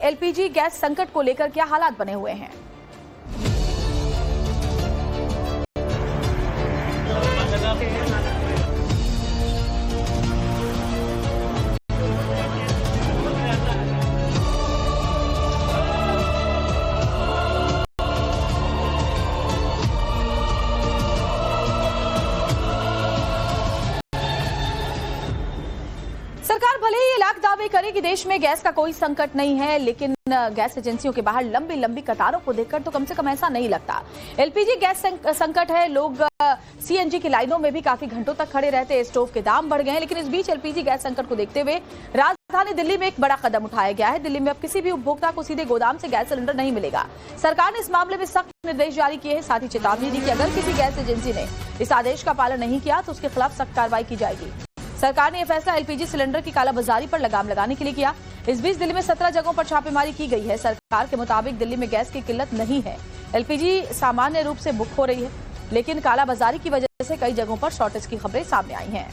LPG gas संकट को लेकर क्या हालात बने हुए हैं। सरकार भले ही ये लाख दावे करे कि देश में गैस का कोई संकट नहीं है, लेकिन गैस एजेंसियों के बाहर लंबी लंबी कतारों को देखकर तो कम से कम ऐसा नहीं लगता। एलपीजी गैस संकट है, लोग सीएनजी की लाइनों में भी काफी घंटों तक खड़े रहते हैं, स्टोव के दाम बढ़ गए हैं। लेकिन इस बीच एलपीजी गैस संकट को देखते हुए राजधानी दिल्ली में एक बड़ा कदम उठाया गया है। दिल्ली में अब किसी भी उपभोक्ता को सीधे गोदाम से गैस सिलेंडर नहीं मिलेगा। सरकार ने इस मामले में सख्त निर्देश जारी किए हैं, साथ ही चेतावनी दी कि अगर किसी गैस एजेंसी ने इस आदेश का पालन नहीं किया तो उसके खिलाफ सख्त कार्रवाई की जाएगी। सरकार ने यह फैसला एलपीजी सिलेंडर की कालाबाजारी पर लगाम लगाने के लिए किया। इस बीच दिल्ली में 17 जगहों पर छापेमारी की गई है। सरकार के मुताबिक दिल्ली में गैस की किल्लत नहीं है, एलपीजी सामान्य रूप से बुक हो रही है, लेकिन कालाबाजारी की वजह से कई जगहों पर शॉर्टेज की खबरें सामने आई हैं।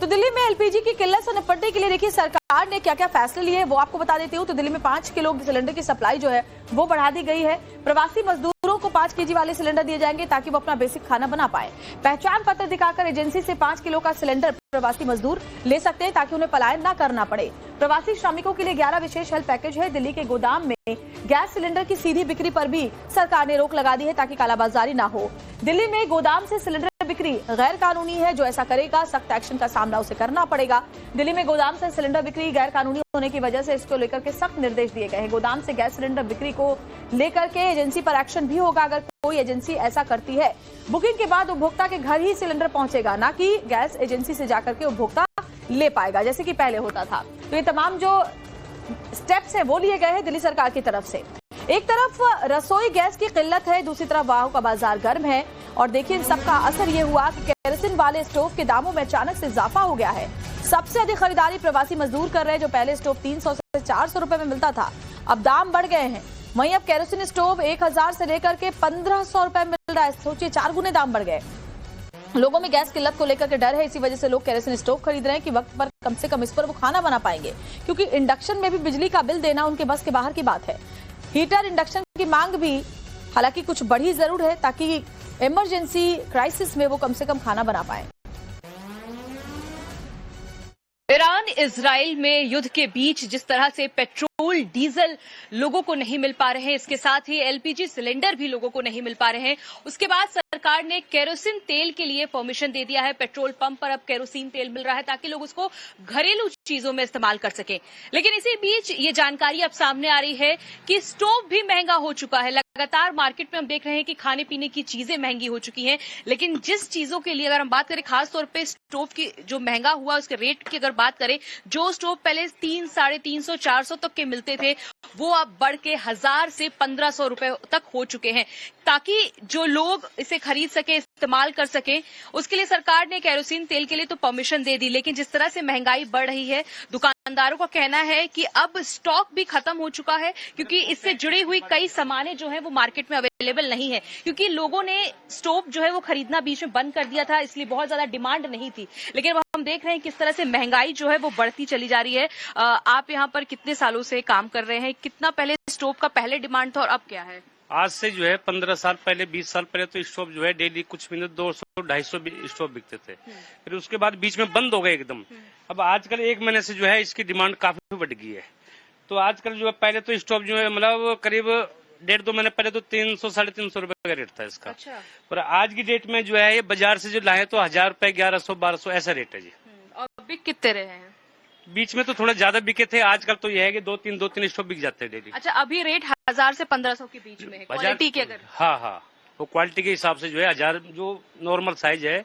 तो दिल्ली में एलपीजी की किल्लत से निपटने के लिए देखिए सरकार ने क्या क्या फैसले लिए वो आपको बता देती हूँ। तो दिल्ली में 5 किलो सिलेंडर की सप्लाई जो है वो बढ़ा दी गई है। प्रवासी मजदूरों को 5 केजी वाले सिलेंडर दिए जाएंगे ताकि वो अपना बेसिक खाना बना पाए। पहचान पत्र दिखाकर एजेंसी से 5 किलो का सिलेंडर प्रवासी मजदूर ले सकते हैं ताकि उन्हें पलायन न करना पड़े। प्रवासी श्रमिकों के लिए 11 विशेष हेल्प पैकेज है। दिल्ली के गोदाम में गैस सिलेंडर की सीधी बिक्री पर भी सरकार ने रोक लगा दी है ताकि कालाबाजारी ना हो। दिल्ली में गोदाम से सिलेंडर बिक्री गैर कानूनी है, जो ऐसा करेगा सख्त एक्शन का सामना उसे करना पड़ेगा। दिल्ली में गोदाम से सिलेंडर बिक्री गैर कानूनी होने की वजह से इसको लेकर के सख्त निर्देश दिए गए हैं। गोदाम से गैस सिलेंडर बिक्री को लेकर के एजेंसी पर एक्शन भी होगा। अगर कोई एजेंसी ऐसा करती है, बुकिंग के बाद उपभोक्ता के घर ही सिलेंडर पहुंचेगा, ना कि गैस एजेंसी से जाकर के उपभोक्ता ले पाएगा जैसे कि पहले होता था। तो ये तमाम जो स्टेप्स है वो लिए गए हैं दिल्ली सरकार की तरफ से। एक तरफ रसोई गैस की किल्लत है, दूसरी तरफ वाहू का बाजार गर्म है। और देखिए इन सबका असर ये हुआ कि केरोसिन वाले स्टोव के दामों में अचानक से इजाफा हो गया है। सबसे अधिक खरीदारी प्रवासी मजदूर कर रहे हैं। जो पहले स्टोव 300 से 400 रुपए में मिलता था, अब दाम बढ़ गए हैं। वहीं अब केरोसिन स्टोव 1000 से लेकर के 1500 रुपए में मिल रहा है। सोचिए 4 गुने दाम बढ़ गए। लोगों में गैस किल्लत को लेकर के डर है, इसी वजह से लोग केरोसिन स्टोव खरीद रहे हैं कि वक्त पर कम से कम इस पर वो खाना बना पाएंगे, क्योंकि इंडक्शन में भी बिजली का बिल देना उनके बस के बाहर की बात है। हीटर इंडक्शन की मांग भी हालांकि कुछ बढ़ी जरूर है ताकि इमरजेंसी क्राइसिस में वो कम से कम खाना बना पाए। ईरान इजराइल में युद्ध के बीच जिस तरह से पेट्रोल डीजल लोगों को नहीं मिल पा रहे हैं, इसके साथ ही एलपीजी सिलेंडर भी लोगों को नहीं मिल पा रहे हैं। उसके बाद सरकार ने केरोसिन तेल के लिए परमिशन दे दिया है। पेट्रोल पंप पर अब केरोसिन तेल मिल रहा है ताकि लोग उसको घरेलू चीजों में इस्तेमाल कर सकें। लेकिन इसी बीच ये जानकारी अब सामने आ रही है कि स्टोव भी महंगा हो चुका है। लगातार मार्केट में हम देख रहे हैं कि खाने पीने की चीजें महंगी हो चुकी हैं, लेकिन जिस चीजों के लिए अगर हम बात करें, खासतौर पे स्टोव की जो महंगा हुआ उसके रेट की अगर बात करें, जो स्टोव पहले 300, 350, 400 तक के मिलते थे वो अब बढ़ के 1000 से 1500 रुपए तक हो चुके हैं। ताकि जो लोग इसे खरीद सके, इस्तेमाल कर सके, उसके लिए सरकार ने केरोसिन तेल के लिए तो परमिशन दे दी। लेकिन जिस तरह से महंगाई बढ़ रही है, दुकानदारों का कहना है कि अब स्टॉक भी खत्म हो चुका है, क्योंकि इससे जुड़ी हुई कई सामानें जो है वो मार्केट में अवेलेबल नहीं है। क्योंकि लोगों ने स्टोव जो है वो खरीदना बीच में बंद कर दिया था, इसलिए बहुत ज्यादा डिमांड नहीं थी। लेकिन हम देख रहे हैं किस तरह से महंगाई जो है वो बढ़ती चली जा रही है। आप यहाँ पर कितने सालों से काम कर रहे हैं? कितना पहले स्टोव का पहले डिमांड था और अब क्या है? आज से जो है 15 साल पहले, 20 साल पहले तो स्टोव जो है डेली कुछ मिनट 200-250 स्टोव बिकते थे। फिर उसके बाद बीच में बंद हो गए एकदम। अब आजकल 1 महीने से जो है इसकी डिमांड काफी बढ़ गई है। तो आजकल जो है पहले तो स्टोव जो है मतलब करीब 1.5-2 महीने पहले तो 300-350 रुपए का रेट था इसका। अच्छा। पर आज की डेट में जो है ये बाजार से जो लाए तो 1000 रुपए, 1100-1200 ऐसा रेट है जी। और बिक कितने रहे हैं? बीच में तो थोड़ा ज्यादा बिके थे, आजकल तो यह है कि 2-3 स्टोव बिक जाते हैं डेली। अच्छा, अभी रेट 1000 से 1500 के बीच में है क्वालिटी के अगर? हाँ, वो क्वालिटी के हिसाब से जो है 1000 जो नॉर्मल साइज है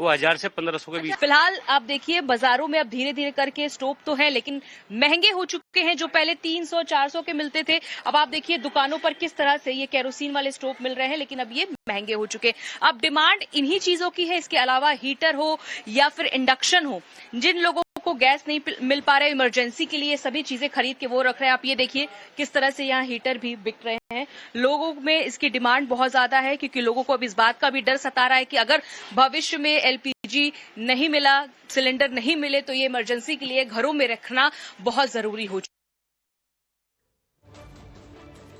वो 1000 से 1500 के बीच। फिलहाल आप देखिए बाजारों में अब धीरे धीरे करके स्टोव तो है, लेकिन महंगे हो चुके हैं। जो पहले 300-400 के मिलते थे, अब आप देखिए दुकानों पर किस तरह से ये केरोसिन वाले स्टोव मिल रहे हैं, लेकिन अब ये महंगे हो चुके। अब डिमांड इन्हीं चीजों की है। इसके अलावा हीटर हो या फिर इंडक्शन हो, जिन लोगों को गैस नहीं मिल पा रहा है इमरजेंसी के लिए, सभी चीजें खरीद के वो रख रहे हैं। आप ये देखिए किस तरह से यहाँ हीटर भी बिक रहे हैं। लोगों में इसकी डिमांड बहुत ज्यादा है, क्योंकि लोगों को अब इस बात का भी डर सता रहा है कि अगर भविष्य में एलपीजी एलपीजी नहीं मिला, सिलेंडर नहीं मिले तो ये इमरजेंसी के लिए घरों में रखना बहुत जरूरी हो चुका।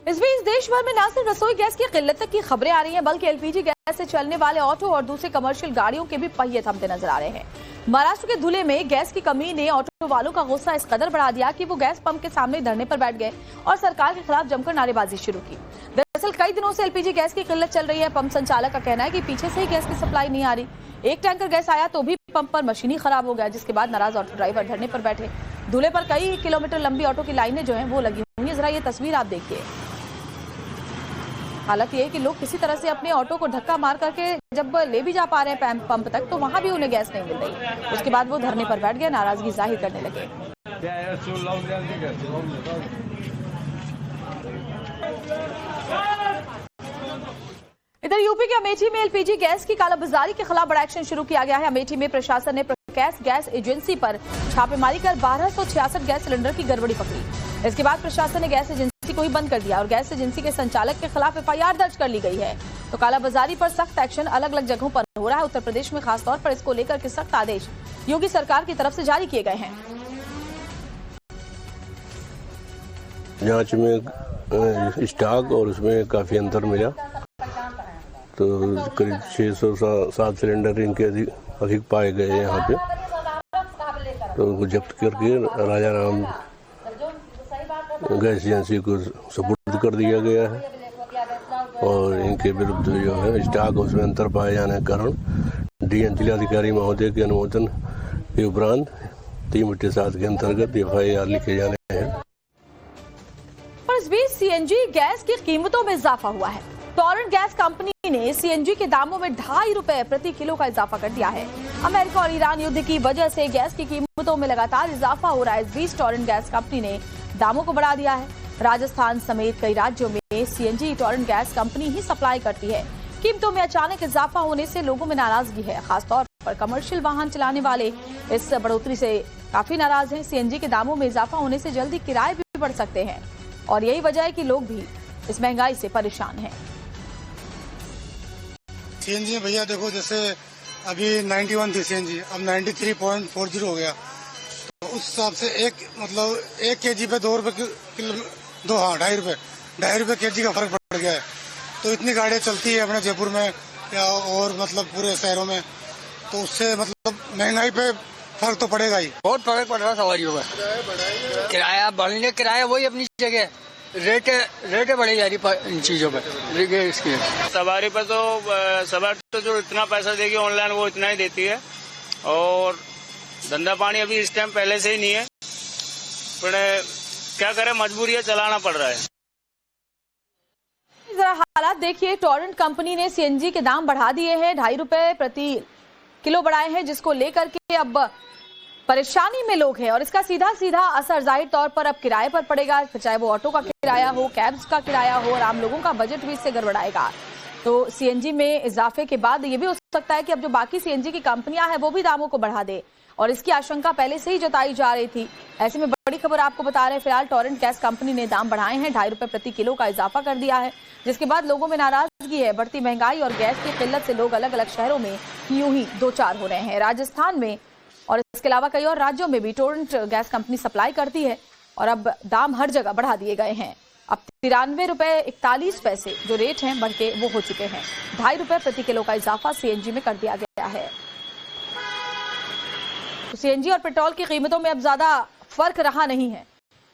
इस बीच देश भर में न सिर्फ रसोई गैस की किल्लत तक की खबरें आ रही हैं, बल्कि एलपीजी गैस से चलने वाले ऑटो और दूसरे कमर्शियल गाड़ियों के भी पहिए थमते नजर आ रहे हैं। महाराष्ट्र के धुले में गैस की कमी ने ऑटो वालों का गुस्सा इस कदर बढ़ा दिया कि वो गैस पंप के सामने धरने पर बैठ गए और सरकार के खिलाफ जमकर नारेबाजी शुरू की। दरअसल कई दिनों से एलपीजी गैस की किल्लत चल रही है। पंप संचालक का कहना है कि पीछे से ही गैस की सप्लाई नहीं आ रही। एक टैंकर गैस आया तो भी पंप पर मशीन ही खराब हो गया, जिसके बाद नाराज ऑटो ड्राइवर धरने पर बैठे। धुले पर कई किलोमीटर लंबी ऑटो की लाइनें जो है वो लगी हुई है। जरा ये तस्वीर आप देखिए। हालत ये है कि लोग किसी तरह से अपने ऑटो को धक्का मार करके जब ले भी जा पा रहे हैं पंप तक, तो वहां भी उन्हें गैस नहीं मिल रही। उसके बाद वो धरने पर बैठ गए, नाराजगी जाहिर करने लगे। इधर यूपी के अमेठी में एलपीजी गैस की कालाबाजारी के खिलाफ बड़ा एक्शन शुरू किया गया है। अमेठी में प्रशासन ने प्रकाश गैस एजेंसी पर छापेमारी कर 1266 गैस सिलेंडर की गड़बड़ी पकड़ी। इसके बाद प्रशासन ने गैस एजेंसी को ही बंद कर दिया और गैस एजेंसी के संचालक के खिलाफ एफआईआर दर्ज कर ली गई है। तो कालाबाजारी पर सख्त एक्शन अलग अलग जगहों पर हो रहा है। उत्तर प्रदेश में खासतौर पर इसको लेकर के सख्त आदेश योगी सरकार की तरफ से जारी किए गए हैं। जांच में स्टॉक और उसमें काफी अंतर मिला, तो करीब 607 सिलेंडर इनके अधिक पाए गए यहाँ पे, तो उनको जब्त करके राजा राम गैस एजेंसी को सुपुर्द कर दिया गया है। और इनके विरुद्ध जो है स्टॉक उसमें अंतर पाए जाने के कारण डीएन जिलाधिकारी महोदय के अनुमोदन के उपरांत 3/7 के अंतर्गत एफआईआर लिखे जाने हैं। पर इस बीच सीएनजी गैस की कीमतों में इजाफा हुआ है। टोरेंट गैस कंपनी ने सीएनजी के दामों में 2.5 रुपए प्रति किलो का इजाफा कर दिया है। अमेरिका और ईरान युद्ध की वजह से गैस की कीमतों में लगातार इजाफा हो रहा है। इस बीच टोरेंट गैस कंपनी ने दामों को बढ़ा दिया है। राजस्थान समेत कई राज्यों में सीएनजी टोरेंट गैस कंपनी ही सप्लाई करती है। कीमतों में अचानक इजाफा होने से लोगों में नाराजगी है। खासतौर पर कमर्शियल वाहन चलाने वाले इस बढ़ोतरी से काफी नाराज हैं। सीएनजी के दामों में इजाफा होने से जल्दी किराए भी बढ़ सकते हैं और यही वजह है कि लोग भी इस महंगाई से परेशान हैं। सीएनजी भैया देखो, जैसे अभी 91 थी सीएनजी, अब 93.40 हो गया। तो उस हिसाब से एक केजी पे 2 रुपए किलो, 2.5 रुपए केजी का फर्क पड़ गया है। तो इतनी गाड़ियाँ चलती है अपने जयपुर में या और पूरे शहरों में, तो उससे महंगाई पे फर्क तो पड़ेगा ही। बहुत फर्क पड़ रहा है सवारियों का। किराया बढ़ने, किराया वही अपनी जगह, रेट बढ़ी जा रही इन चीजों पर। इसकी सवारी पर तो सवारी जो इतना पैसा देगी ऑनलाइन वो इतना ही देती है, और धंधा पानी अभी इस टाइम पहले से ही नहीं है, पर क्या करें, मजबूरी है, चलाना पड़ रहा है। जरा हालात देखिए। टोरेंट कंपनी ने सीएनजी के दाम बढ़ा दिए हैं, 2.5 रुपए प्रति किलो बढ़ाए हैं, जिसको लेकर के अब परेशानी में लोग हैं और इसका सीधा सीधा असर जाहिर तौर पर अब किराए पर पड़ेगा। चाहे वो ऑटो का किराया हो, कैब्स का किराया हो, और आम लोगों का बजट भी इससे गड़बड़ाएगा। तो सीएनजी में इजाफे के बाद ये भी हो सकता है कि अब जो बाकी सीएनजी की कंपनियां हैं वो भी दामों को बढ़ा दे, और इसकी आशंका पहले से ही जताई जा रही थी। ऐसे में बड़ी खबर आपको बता रहे हैं, फिलहाल टोरेंट गैस कंपनी ने दाम बढ़ाए हैं, 2.5 रुपए प्रति किलो का इजाफा कर दिया है, जिसके बाद लोगों में नाराजगी है। बढ़ती महंगाई और गैस की किल्लत से लोग अलग अलग शहरों में यूं ही दो चार हो रहे हैं। राजस्थान में और इसके अलावा कई और राज्यों में भी टोरेंट गैस कंपनी सप्लाई करती है और अब दाम हर जगह बढ़ा दिए गए हैं। अब 93 रुपए 41 पैसे जो रेट हैं बढ़ के वो हो चुके हैं। 2.5 रुपए प्रति किलो का इजाफा सीएनजी में कर दिया गया है। तो सीएनजी और पेट्रोल की कीमतों में अब ज्यादा फर्क रहा नहीं है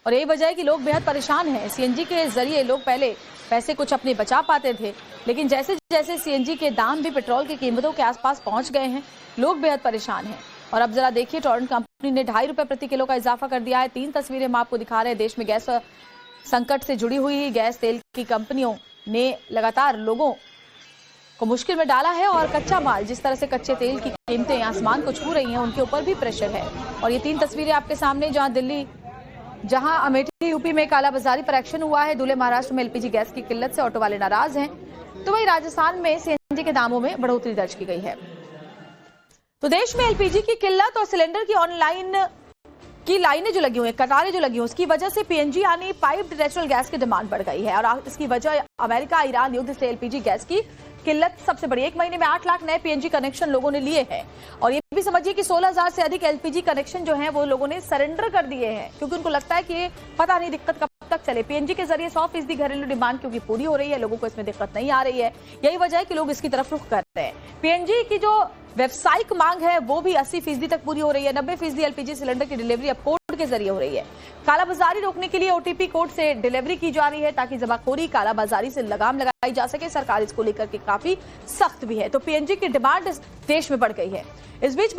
और यही वजह है कि लोग बेहद परेशान हैं। सीएनजी के जरिए लोग पहले पैसे कुछ अपने बचा पाते थे, लेकिन जैसे जैसे सीएनजी के दाम भी पेट्रोल की कीमतों के आसपास पहुंच गए हैं, लोग बेहद परेशान हैं। और अब जरा देखिए, टोरेंट कंपनी ने 2.5 रुपए प्रति किलो का इजाफा कर दिया है। 3 तस्वीरें हम आपको दिखा रहे हैं। देश में गैस संकट से जुड़ी हुई गैस तेल की कंपनियों ने लगातार लोगों को मुश्किल में डाला है और कच्चा माल, जिस तरह से कच्चे तेल की कीमतें आसमान को छू रही हैं, उनके ऊपर भी प्रेशर है। और ये 3 तस्वीरें आपके सामने, जहां अमेठी यूपी में कालाबाजारी पर एक्शन हुआ है, दूल्हे महाराष्ट्र में एलपीजी गैस की किल्लत से ऑटो वाले नाराज हैं, तो वहीं राजस्थान में सीएनजी के दामों में बढ़ोतरी दर्ज की गई है। तो देश में एलपीजी की किल्लत और सिलेंडर की ऑनलाइन की लाइनें जो लगी हुई हैं, कतारें जो लगी हुई, उसकी वजह से पीएनजी यानी पाइप्ड नेचुरल गैस की डिमांड बढ़ गई है और इसकी वजह अमेरिका ईरान युद्ध से एलपीजी गैस की किल्लत सबसे बड़ी। एक महीने में 8 लाख नए पीएनजी कनेक्शन लोगों ने लिए हैं और ये भी समझिए कि 16,000 से अधिक एलपीजी कनेक्शन जो हैं वो लोगों ने सरेंडर कर दिए हैं क्योंकि उनको लगता है कि ये पता नहीं दिक्कत कब तक चले। पीएनजी के जरिए 100% घरेलू डिमांड क्योंकि पूरी हो रही है, लोगों को इसमें दिक्कत नहीं आ रही है। यही वजह है कि लोग इसकी तरफ रुख कर रहे हैं। पीएनजी की जो व्यावसायिक मांग है वो भी 80% तक पूरी हो रही है। 90% एलपीजी सिलेंडर की डिलीवरी अब कोड के जरिए हो रही है। कालाबाजारी रोकने के लिए ओटीपी कोड से डिलीवरी की जा रही है ताकि जमाखोरी कालाबाजारी से लगाम लगाई जा सके। सरकार इसको लेकर के काफी सख्त भी है। तो पीएनजी की डिमांड देश में बढ़ गई है। इस बीच